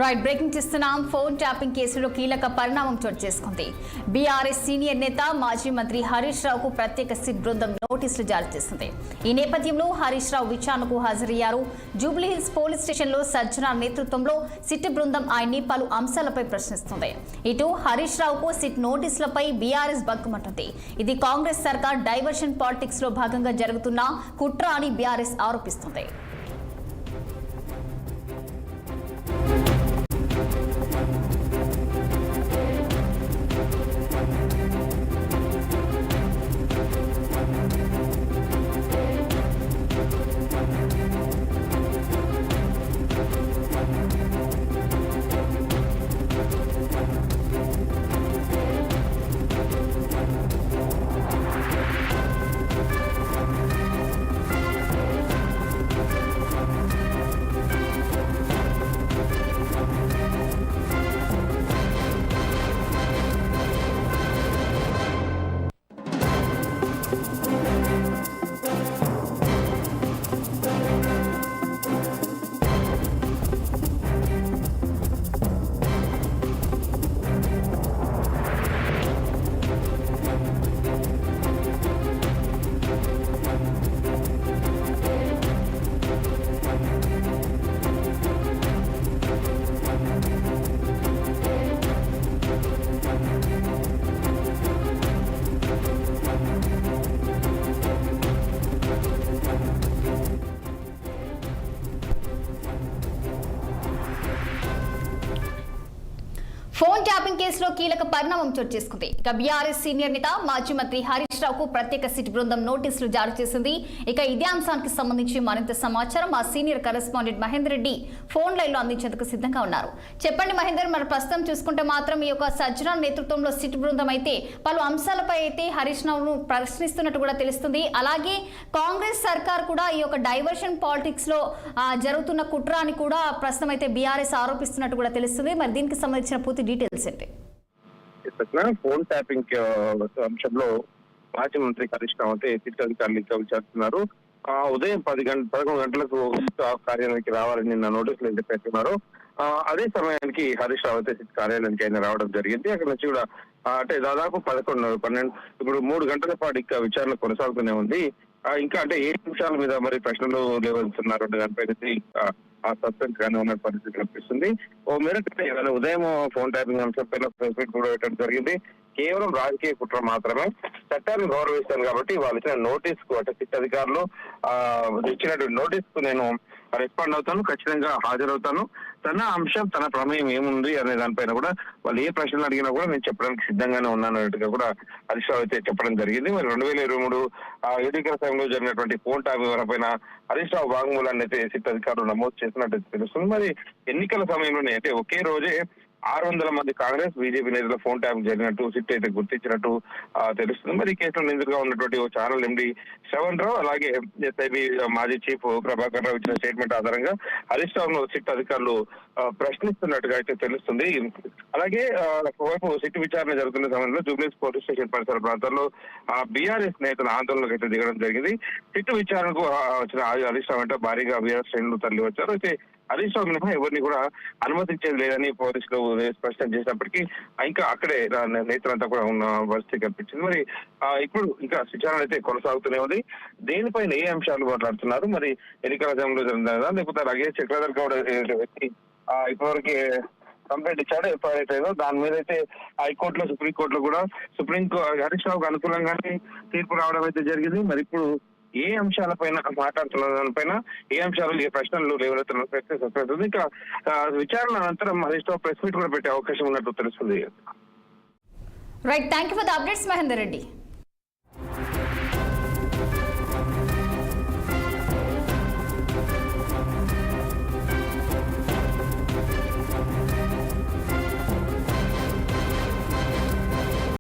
Right breaking చేస్తున్నాం. Phone tapping కేసులో కీలక పరిణామం చోటు చేసుకుంది. బీఆర్ఎస్ సీనియర్ నేత మాజీ మంత్రి హరీష్ రావుకు ప్రత్యేక సిట్ బృందం నోటీసులు జారీ చేసింది. ఈ నేపథ్యంలో హరీష్ రావు విచారణకు హాజరయ్యారు. జూబ్లీహిల్స్ పోలీస్ స్టేషన్లో సజ్జన నేతృత్వంలో సిట్ బృందం ఆయన్ని పలు అంశాలపై ప్రశ్నిస్తుంది. ఇటు హరీష్ రావుకు సిట్ నోటీసులపై బీఆర్ఎస్ బగ్గుమంటుంది. ఇది కాంగ్రెస్ సర్కార్ డైవర్షన్ పాలిటిక్స్ లో భాగంగా జరుగుతున్న కుట్ర అని బీఆర్ఎస్ ఆరోపిస్తుంది. ఫోన్ ట్యాపింగ్ కేసులో కీలక పరిణామం చోటు చేసుకుంది. ఇక బీఆర్ఎస్ సీనియర్ నేత మాజీ మంత్రి హరీష్ రావుకు ప్రత్యేక సిట్ బృందం నోటీసులు జారీ చేసింది. ఇక ఇదే అంశానికి సంబంధించి మరింత సమాచారం మా senior correspondent Mahender Reddy phone line లో అందించేందుకు సిద్ధంగా ఉన్నారు. చెప్పండి మహేందర్, మరి ప్రస్తుతం చూసుకుంటే మాత్రం ఈ యొక్క సజ్జన నేతృత్వంలో సిట్ బృందం అయితే పలు అంశాలపై అయితే హరీష్ రావును ప్రశ్నిస్తున్నట్టు కూడా తెలుస్తుంది. అలాగే కాంగ్రెస్ సర్కార్ కూడా ఈ యొక్క డైవర్షన్ పాలిటిక్స్ లో జరుగుతున్న కుట్ర అని కూడా ప్రస్తుతం అయితే బీఆర్ఎస్ ఆరోపిస్తున్నట్టు కూడా తెలుస్తుంది. మరి దీనికి సంబంధించిన పూర్తి డీటెయిల్స్ ఏంటి? ఫోన్ ట్యాపింగ్ అంశంలో మాజీ మంత్రి హరీష్ రావు అయితే సిట్ అధికారులు ఇంకా విచారిస్తున్నారు. ఉదయం 11 గంటలకు కార్యాలయానికి రావాలని నిన్న నోటీసులు అయితే పెట్టున్నారు. అదే సమయానికి హరీష్ రావు అయితే సిట్ కార్యాలయానికి ఆయన రావడం జరిగింది. అక్కడ నుంచి కూడా అంటే దాదాపు 12 ఇప్పుడు 3 గంటల పాటు ఇంకా విచారణ కొనసాగుతూనే ఉంది. ఇంకా అంటే 7 నిమిషాల మీద మరి ప్రశ్నలు లేవలుతున్నారు దానిపై ఆ సస్పెన్స్ గానే ఉన్న పరిస్థితి కనిపిస్తుంది. ఓ మేరకు ఉదయం ఫోన్ ట్యాపింగ్ అంశంపై ప్రెస్ మీట్ కూడా పెట్టడం జరిగింది. కేవలం రాజకీయ కుట్ర మాత్రమే, చట్టాన్ని గౌరవిస్తాను కాబట్టి వాళ్ళు ఇచ్చిన నోటీస్ కు అంటే సిట్ అధికారులు ఇచ్చినటువంటి నోటీస్ కు నేను రెస్పాండ్ అవుతాను, ఖచ్చితంగా హాజరవుతాను. తన అంశం తన ప్రమేయం ఏముంది అనే దానిపైన కూడా వాళ్ళు ఏ ప్రశ్నలు అడిగినా కూడా నేను చెప్పడానికి సిద్ధంగానే ఉన్నాను అన్నట్టుగా కూడా హరీష్ రావు అయితే చెప్పడం జరిగింది. మరి 2023 ఎన్నికల సమయంలో జరిగినటువంటి ఫోన్ ట్యాపింగ్ పైన హరీష్ రావు వాంగ్మూలాన్ని అయితే సిట్ అధికారులు నమోదు చేసినట్టు తెలుస్తుంది. మరి ఎన్నికల సమయంలోనే అంటే ఒకే రోజే 600 మంది కాంగ్రెస్ బీజేపీ నేతల ఫోన్ ట్యాపింగ్ జరిగినట్టు సిట్ అయితే గుర్తించినట్టు తెలుస్తుంది. మరి ఈ కేసులో నిందితులుగా ఉన్నటువంటి ఓ ఛానల్ ఎండి శ్రవణ్ రావు అలాగే ఎస్ఐబి మాజీ చీఫ్ ప్రభాకర్ రావు ఇచ్చిన స్టేట్మెంట్ ఆధారంగా హరీష్ రావును సిట్ అధికారులు ప్రశ్నిస్తున్నట్టుగా అయితే తెలుస్తుంది. అలాగే ఒకవైపు సిట్ విచారణ జరుగుతున్న సమయంలో జూబ్లీహిల్స్ పోలీస్ స్టేషన్ పరిసర ప్రాంతాల్లో బీఆర్ఎస్ నేతల ఆందోళనకు అయితే దిగడం జరిగింది. సిట్ విచారణకు వచ్చిన హరీష్ రావు అంటే భారీగా బీఆర్ఎస్ శ్రేణులు తరలి వచ్చారు. అయితే హరీష్ రావు మినహా ఎవరిని కూడా అనుమతించేది లేదని పోలీసులు స్పష్టం చేసినప్పటికీ ఇంకా అక్కడే నేతలంతా కూడా ఉన్న పరిస్థితి కనిపించింది. మరి ఇప్పుడు ఇంకా విచారణ అయితే కొనసాగుతూనే ఉంది. దేనిపైన ఏ అంశాలు మాట్లాడుతున్నారు, మరి ఎన్నికల సమయంలో జరిగిందా లేకపోతే అలాగే చక్రధర్ గౌడ్ వ్యక్తి ఇప్పటివరకు కంప్లైంట్ ఇచ్చాడు ఎఫ్ఐఆర్ ఏదో దాని మీద అయితే హైకోర్టులో సుప్రీంకోర్టులో కూడా హరీష్ రావుకు అనుకూలంగానే తీర్పు రావడం అయితే జరిగింది. మరి ఇప్పుడు ఏ అంశాలపైన మాట్లాడుతున్న దానిపైన ఏ అంశాలు ఏ ప్రశ్నలు లేవనెత్తున్న ప్రశ్న ఇంకా విచారణ అనంతరం హరీష్ రావు ప్రెస్ మీట్ కూడా పెట్టే అవకాశం ఉన్నట్టు తెలుస్తుంది. Right, thank you for the updates Mahender Reddy.